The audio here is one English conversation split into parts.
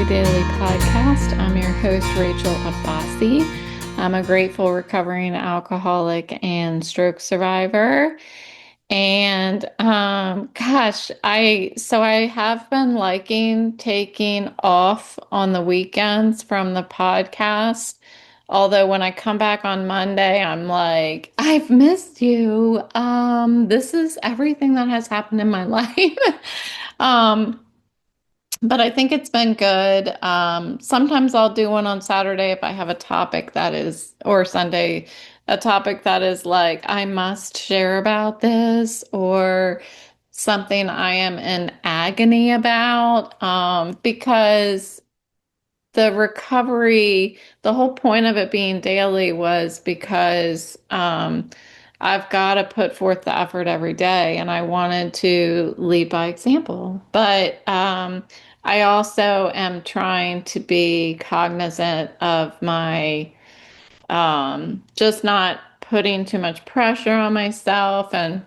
Recovery Daily podcast. I'm your host, Rachel Abbasi. I'm a grateful recovering alcoholic and stroke survivor. And I have been liking taking off on the weekends from the podcast. Although when I come back on Monday, I'm like, I've missed you. This is everything that has happened in my life. Um, but I think it's been good. Sometimes I'll do one on Saturday if I have a topic that is, or Sunday, a topic that is like, I must share about this, or something I am in agony about, because the recovery, the whole point of it being daily was because I've got to put forth the effort every day, and I wanted to lead by example. But I also am trying to be cognizant of my just not putting too much pressure on myself. And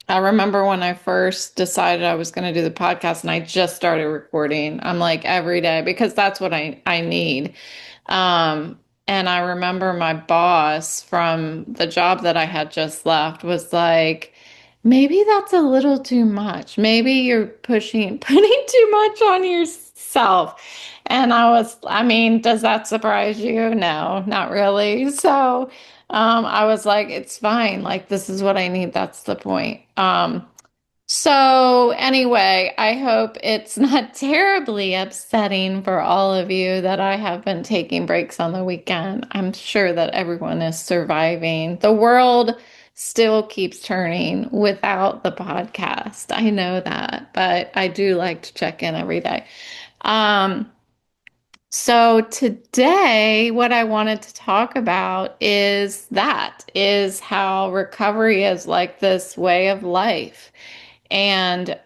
I remember when I first decided I was going to do the podcast and I just started recording. I'm like every day because that's what I need. And I remember my boss from the job that I had just left was like, maybe that's a little too much. Maybe you're putting too much on yourself. And I mean, does that surprise you? No, not really. So, I was like, it's fine. Like, this is what I need. That's the point. So anyway, I hope it's not terribly upsetting for all of you that I have been taking breaks on the weekend. I'm sure that everyone is surviving. The world still keeps turning without the podcast. I know that, but I do like to check in every day. Um, so today, what I wanted to talk about is how recovery is like this way of life. And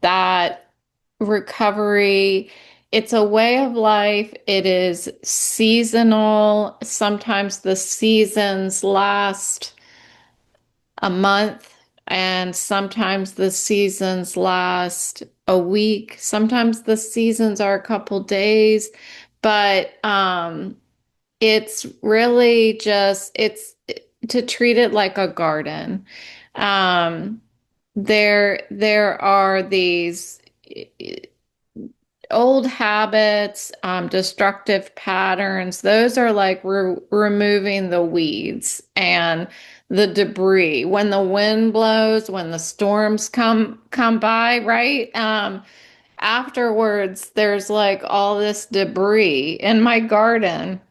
that recovery, it's a way of life. It is seasonal. Sometimes the seasons last a month, and sometimes the seasons last a week. Sometimes the seasons are a couple days, but it's really just it's to treat it like a garden. Um, there are these old habits, destructive patterns. Those are like removing the weeds and the debris. When the wind blows, when the storms come by, right? Afterwards, there's like all this debris in my garden.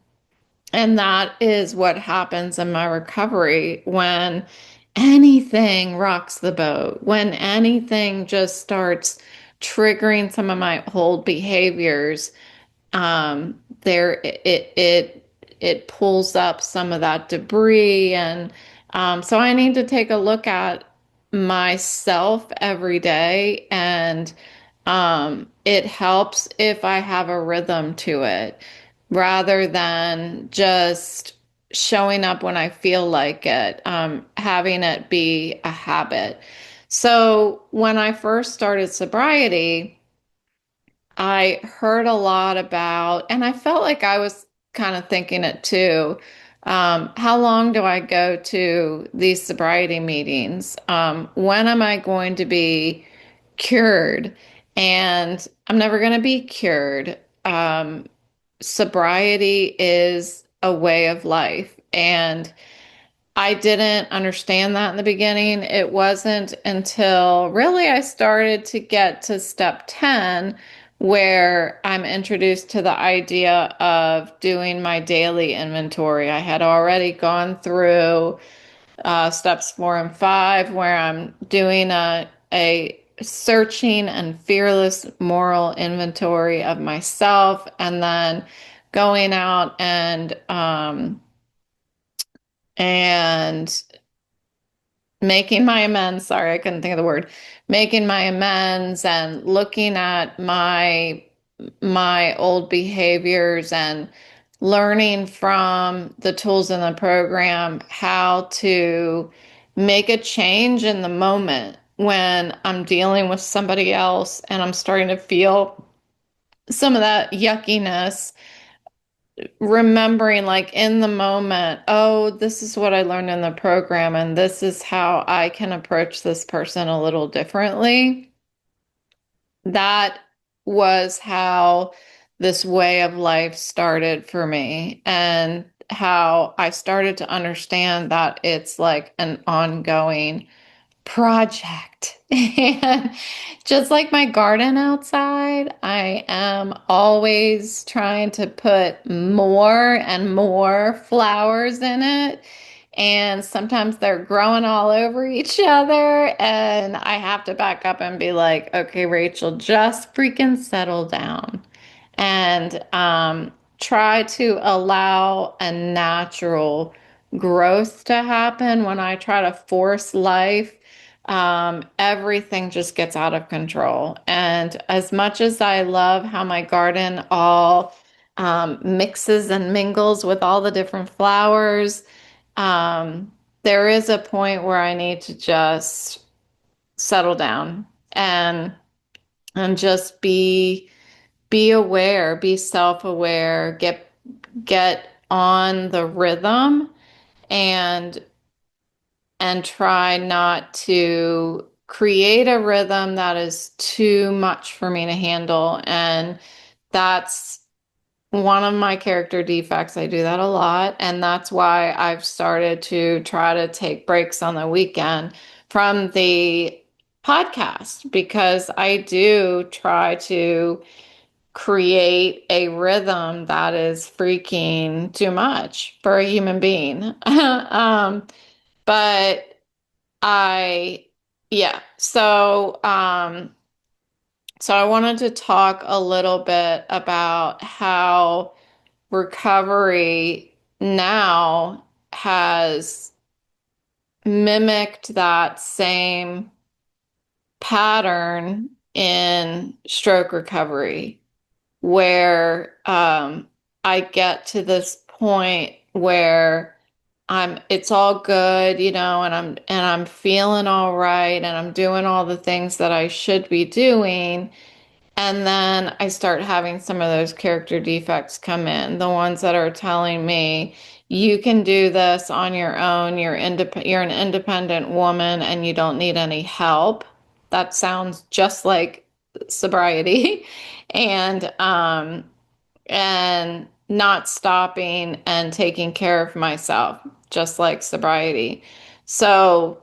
And that is what happens in my recovery when anything rocks the boat, when anything just starts triggering some of my old behaviors. There it pulls up some of that debris, and so I need to take a look at myself every day, and it helps if I have a rhythm to it rather than just showing up when I feel like it, having it be a habit. So when I first started sobriety, I heard a lot about, and I felt like I was kind of thinking it too. How long do I go to these sobriety meetings? When am I going to be cured? And I'm never going to be cured. Sobriety is a way of life. And I didn't understand that in the beginning. It wasn't until really I started to get to step 10 where I'm introduced to the idea of doing my daily inventory. I had already gone through steps 4 and 5 where I'm doing a searching and fearless moral inventory of myself, and then going out and making my amends. Sorry, I couldn't think of the word. Making my amends and looking at my old behaviors and learning from the tools in the program how to make a change in the moment when I'm dealing with somebody else and I'm starting to feel some of that yuckiness, remembering like in the moment, oh, this is what I learned in the program, and this is how I can approach this person a little differently. That was how this way of life started for me, and how I started to understand that it's like an ongoing project. And just like my garden outside, I am always trying to put more and more flowers in it. And sometimes they're growing all over each other. And I have to back up and be like, okay, Rachel, just freaking settle down and try to allow a natural growth to happen. When I try to force life, everything just gets out of control. And as much as I love how my garden all mixes and mingles with all the different flowers, um, there is a point where I need to just settle down and just be aware, be self-aware, get on the rhythm and try not to create a rhythm that is too much for me to handle. And that's one of my character defects. I do that a lot. And that's why I've started to try to take breaks on the weekend from the podcast, because I do try to create a rhythm that is freaking too much for a human being. But I, yeah. So I wanted to talk a little bit about how recovery now has mimicked that same pattern in stroke recovery, where I get to this point where it's all good, and I'm feeling all right, and I'm doing all the things that I should be doing. And then I start having some of those character defects come in, the ones that are telling me, you can do this on your own. You're an independent woman and you don't need any help. That sounds just like sobriety. And not stopping and taking care of myself, just like sobriety. So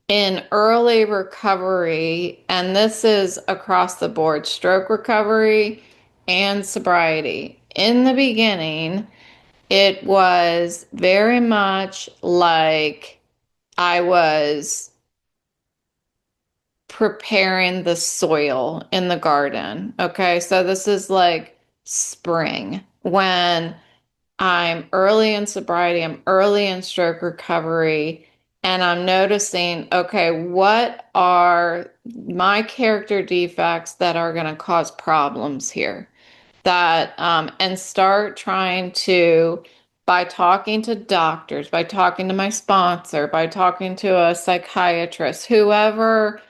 in early recovery, and this is across the board, stroke recovery and sobriety, in the beginning, it was very much like I was preparing the soil in the garden. Okay, so this is like spring when I'm early in sobriety, I'm early in stroke recovery, and I'm noticing, okay, what are my character defects that are going to cause problems here? And start trying to, by talking to doctors, by talking to my sponsor, by talking to a psychiatrist, whoever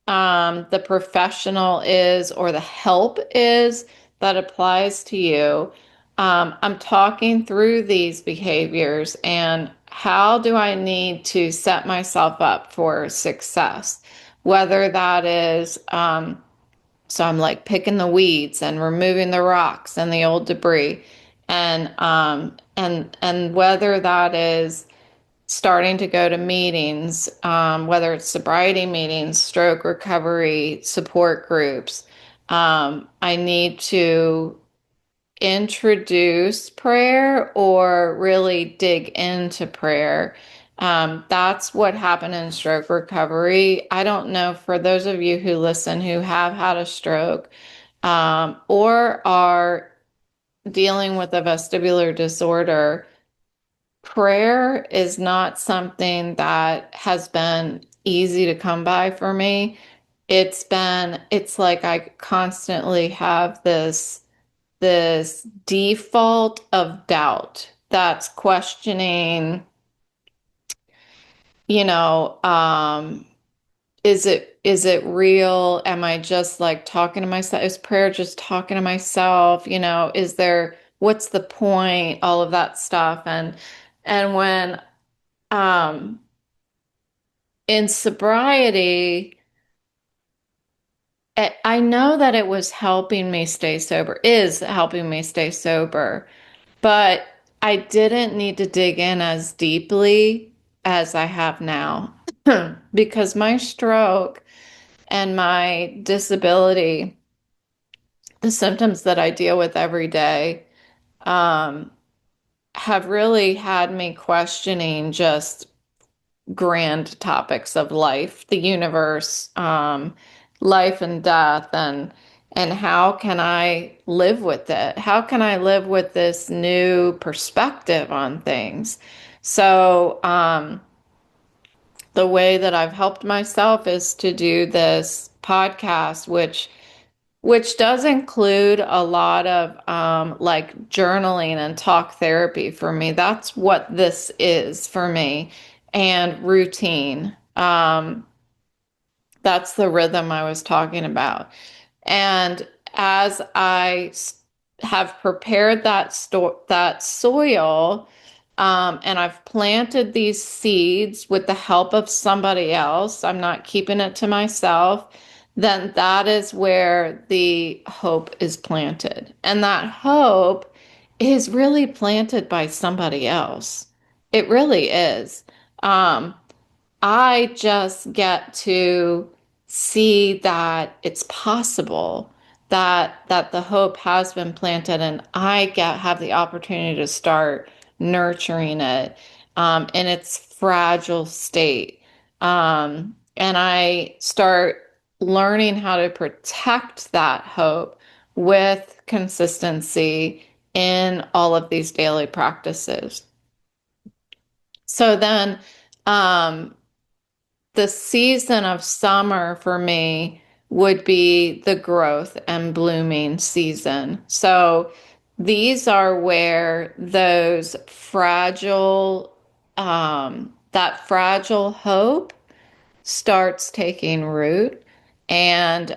the professional is or the help is that applies to you. I'm talking through these behaviors and how do I need to set myself up for success? Whether that is, so I'm like picking the weeds and removing the rocks and the old debris, and whether that is starting to go to meetings, whether it's sobriety meetings, stroke recovery support groups. I need to introduce prayer or really dig into prayer. That's what happened in stroke recovery. I don't know, for those of you who listen who have had a stroke, or are dealing with a vestibular disorder, prayer is not something that has been easy to come by for me. It's like I constantly have this default of doubt that's questioning, you know, is it real? Am I just like talking to myself? Is prayer just talking to myself? Is there, what's the point? All of that stuff. And when um in sobriety, I know that it was helping me stay sober, is helping me stay sober, but I didn't need to dig in as deeply as I have now because my stroke and my disability, the symptoms that I deal with every day, um, have really had me questioning just grand topics of life, the universe, life and death, and how can I live with it? How can I live with this new perspective on things? So, the way that I've helped myself is to do this podcast, which does include a lot of like journaling and talk therapy for me. That's what this is for me, and routine. That's the rhythm I was talking about. And as have prepared that soil, and I've planted these seeds with the help of somebody else, I'm not keeping it to myself, then that is where the hope is planted. And that hope is really planted by somebody else. It really is. Um, I just get to see that it's possible, that the hope has been planted, and I get have the opportunity to start nurturing it in its fragile state. And I start learning how to protect that hope with consistency in all of these daily practices. So then, um, the season of summer for me would be the growth and blooming season. So these are where those that fragile hope starts taking root and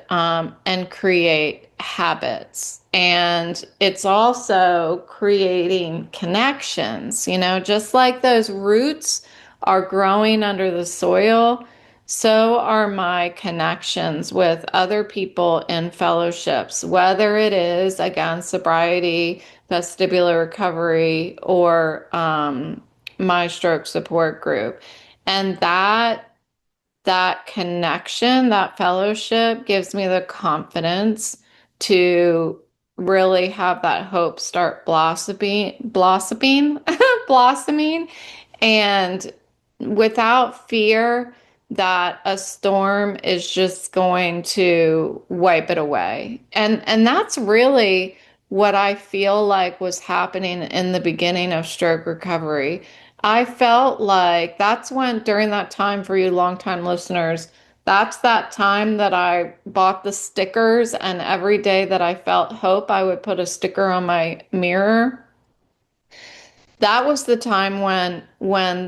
create habits. And it's also creating connections, just like those roots are growing under the soil, so are my connections with other people in fellowships, whether it is again sobriety, vestibular recovery, or my stroke support group. And that connection, that fellowship gives me the confidence to really have that hope start blossoming, and without fear that a storm is just going to wipe it away. And that's really what I feel like was happening in the beginning of stroke recovery. I felt like that's when, during that time, for you longtime listeners, that's that time that I bought the stickers, and every day that I felt hope, I would put a sticker on my mirror. That was the time when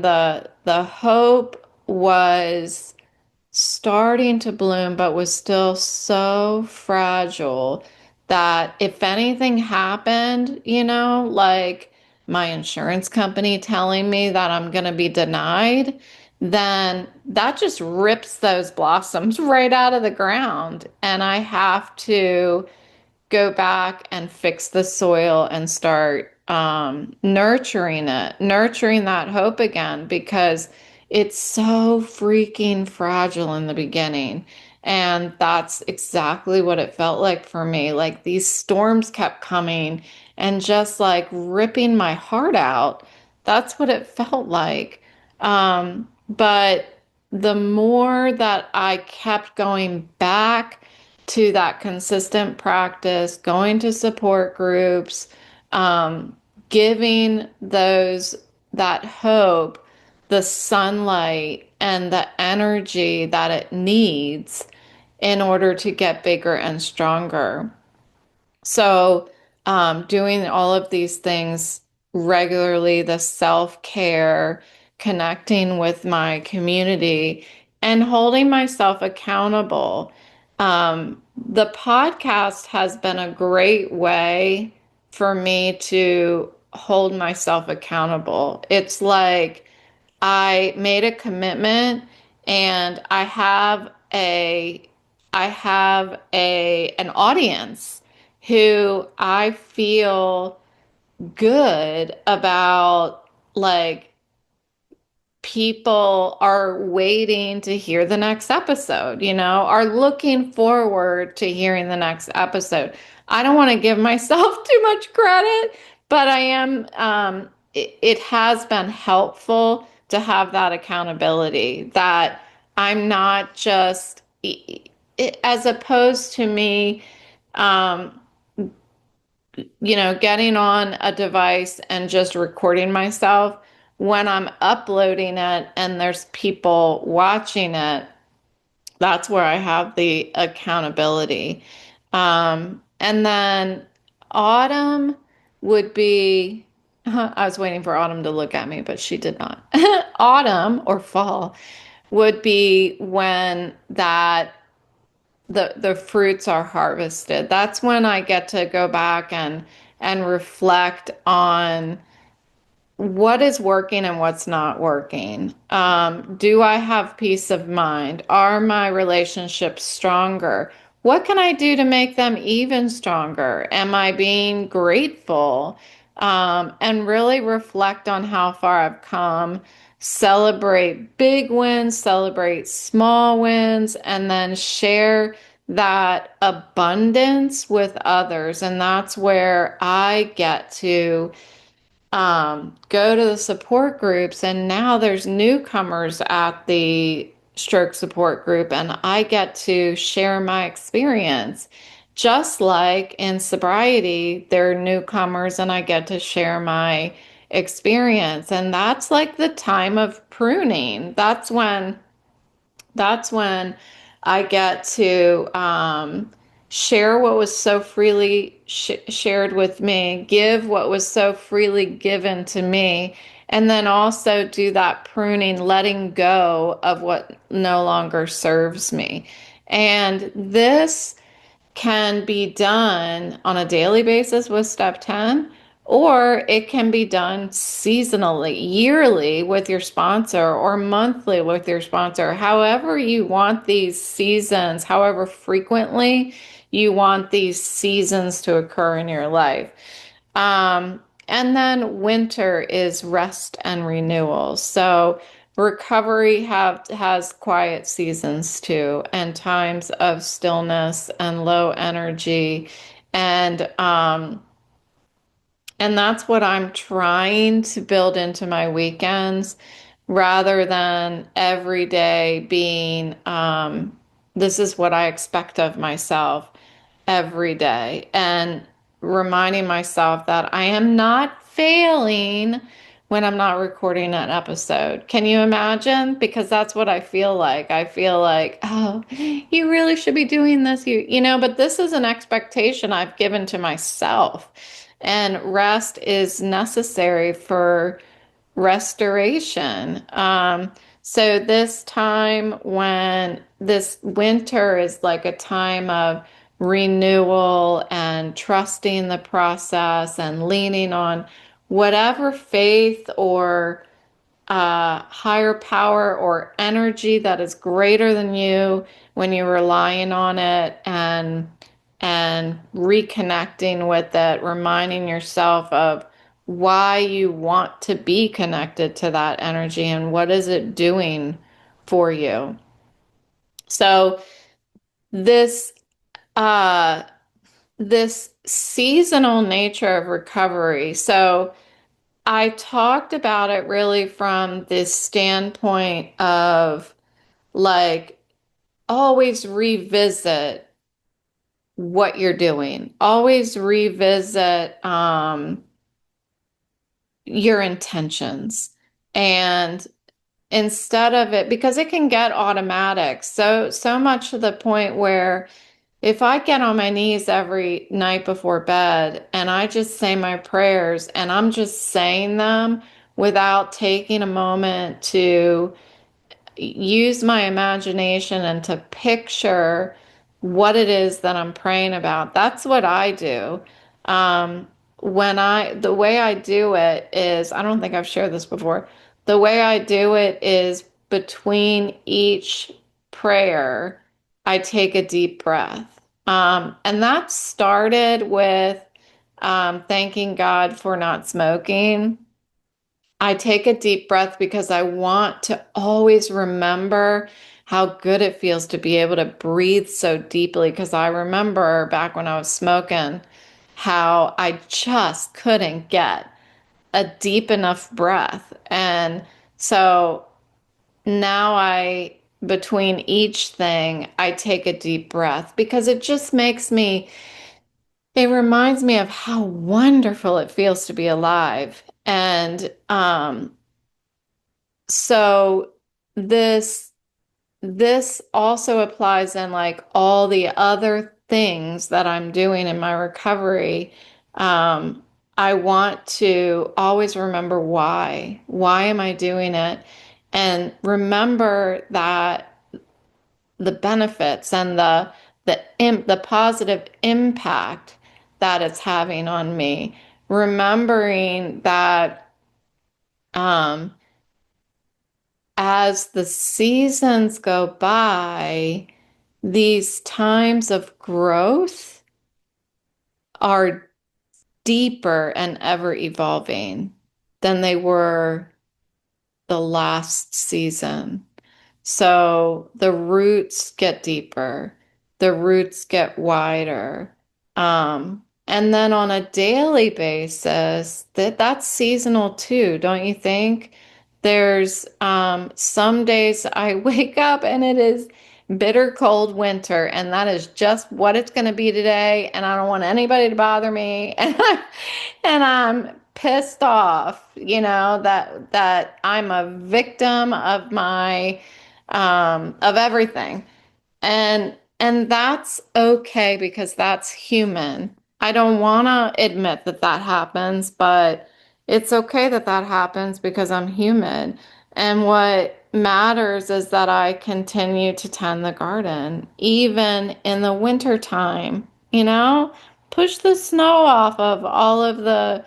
the hope was starting to bloom, but was still so fragile that if anything happened, like my insurance company telling me that I'm going to be denied, then that just rips those blossoms right out of the ground. And I have to go back and fix the soil and start nurturing that hope again, because it's so freaking fragile in the beginning. And that's exactly what it felt like for me. Like these storms kept coming and just like ripping my heart out. That's what it felt like. But the more that I kept going back to that consistent practice, going to support groups, um, giving that hope the sunlight and the energy that it needs in order to get bigger and stronger. So, doing all of these things regularly, the self-care, connecting with my community, and holding myself accountable. The podcast has been a great way for me to hold myself accountable. It's like I made a commitment and I have an audience who I feel good about, like, people are waiting to hear the next episode, are looking forward to hearing the next episode. I don't want to give myself too much credit, but I am, it has been helpful to have that accountability that I'm not just, as opposed to me, um, getting on a device and just recording myself. When I'm uploading it and there's people watching it, that's where I have the accountability. And then autumn would be, I was waiting for Autumn to look at me, but she did not. Autumn or fall would be when the fruits are harvested. That's when I get to go back and reflect on what is working and what's not working. Do I have peace of mind? Are my relationships stronger? What can I do to make them even stronger? Am I being grateful? And really reflect on how far I've come. Celebrate big wins, celebrate small wins, and then share that abundance with others. And that's where I get to go to the support groups, and now there's newcomers at the stroke support group, and I get to share my experience. Just like in sobriety, there are newcomers, and I get to share my experience. And that's like the time of pruning. That's when I get to share what was so freely shared with me, give what was so freely given to me, and then also do that pruning, letting go of what no longer serves me. And this can be done on a daily basis with step 10, or it can be done seasonally, yearly with your sponsor, or monthly with your sponsor, however you want these seasons, however frequently you want these seasons to occur in your life. And then winter is rest and renewal. So recovery has quiet seasons too, and times of stillness and low energy. And that's what I'm trying to build into my weekends rather than every day being, this is what I expect of myself every day. And reminding myself that I am not failing when I'm not recording an episode. Can you imagine? Because that's what I feel like. I feel like, oh, you really should be doing this. But this is an expectation I've given to myself. And rest is necessary for restoration. So this time, when this winter is like a time of renewal and trusting the process and leaning on whatever faith or higher power or energy that is greater than you, when you're relying on it and reconnecting with it, reminding yourself of why you want to be connected to that energy and what is it doing for you. So this uh this seasonal nature of recovery. So I talked about it really from this standpoint of, like, always revisit what you're doing. Always revisit your intentions. And instead of it, because it can get automatic, so much to the point where if I get on my knees every night before bed and I just say my prayers and I'm just saying them without taking a moment to, use my imagination and to picture what it is that I'm praying about. That's what I do. Um, the way I do it is, I don't think I've shared this before. The way I do it is between each prayer, I take a deep breath. And that started with thanking God for not smoking. I take a deep breath because I want to always remember how good it feels to be able to breathe so deeply. Because I remember back when I was smoking, how I just couldn't get a deep enough breath. And so now between each thing, I take a deep breath because it reminds me of how wonderful it feels to be alive. And so this this also applies in like all the other things that I'm doing in my recovery. Um, I want to always remember why. Why am I doing it? And remember that the benefits and the positive impact that it's having on me. Remembering that um, as the seasons go by, these times of growth are deeper and ever evolving than they were the last season. So the roots get deeper, the roots get wider. And then on a daily basis, that's seasonal too, don't you think? There's some days I wake up and it is bitter cold winter, and that is just what it's going to be today, and I don't want anybody to bother me, and I'm pissed off, that I'm a victim of my of everything. And that's okay because that's human. I don't want to admit that that happens, but it's okay that that happens because I'm human. And what matters is that I continue to tend the garden, even in the winter time, push the snow off of all of the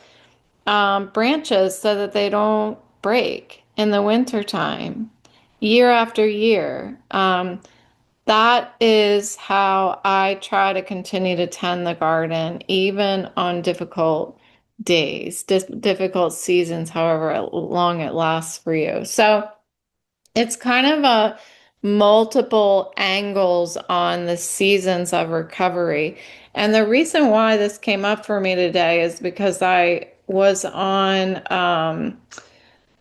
branches so that they don't break in the winter time, year after year. That is how I try to continue to tend the garden, even on difficult days, difficult seasons, however long it lasts for you. So it's kind of a multiple angles on the seasons of recovery. And the reason why this came up for me today is because I was on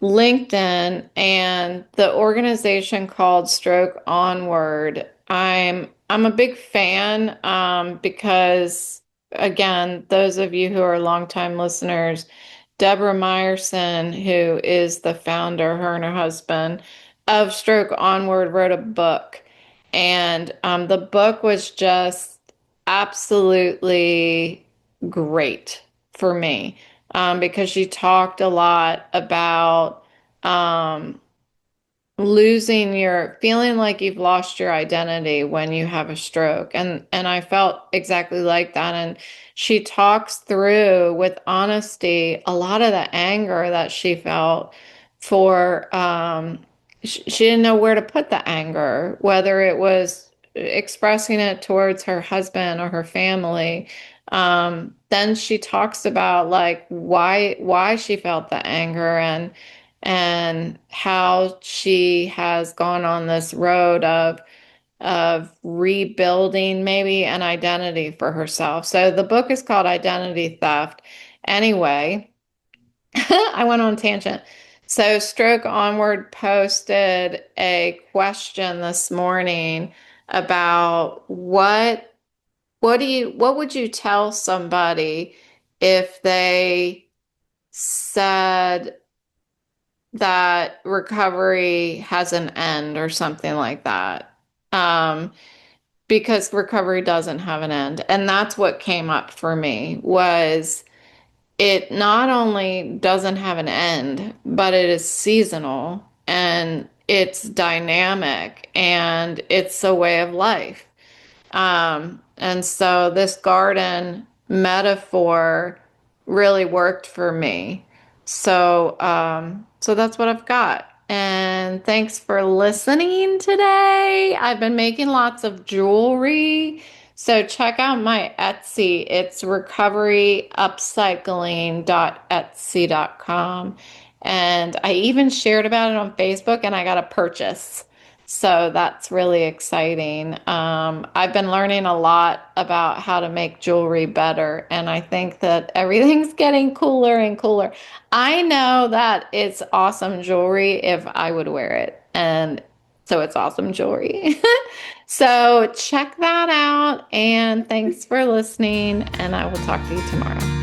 LinkedIn and the organization called Stroke Onward. I'm a big fan because again, those of you who are longtime listeners, Deborah Meyerson, who is the founder, her and her husband of Stroke Onward, wrote a book, and the book was just absolutely great for me because she talked a lot about um, feeling like you've lost your identity when you have a stroke. And I felt exactly like that. And she talks through with honesty a lot of the anger that she felt for, she didn't know where to put the anger, whether it was expressing it towards her husband or her family. Then she talks about like why she felt the anger and how she has gone on this road of rebuilding maybe an identity for herself. So the book is called Identity Theft. Anyway, I went on a tangent. So Stroke Onward posted a question this morning about what would you tell somebody if they said that recovery has an end or something like that? Because recovery doesn't have an end. And that's what came up for me was it not only doesn't have an end, but it is seasonal and it's dynamic and it's a way of life. And so this garden metaphor really worked for me. So that's what I've got. And thanks for listening today. I've been making lots of jewelry. So check out my Etsy. It's recoveryupcycling.etsy.com. And I even shared about it on Facebook and I got a purchase. So that's really exciting. I've been learning a lot about how to make jewelry better, and I think that everything's getting cooler and cooler. I know that it's awesome jewelry if I would wear it, and so it's awesome jewelry. So check that out, and thanks for listening, and I will talk to you tomorrow.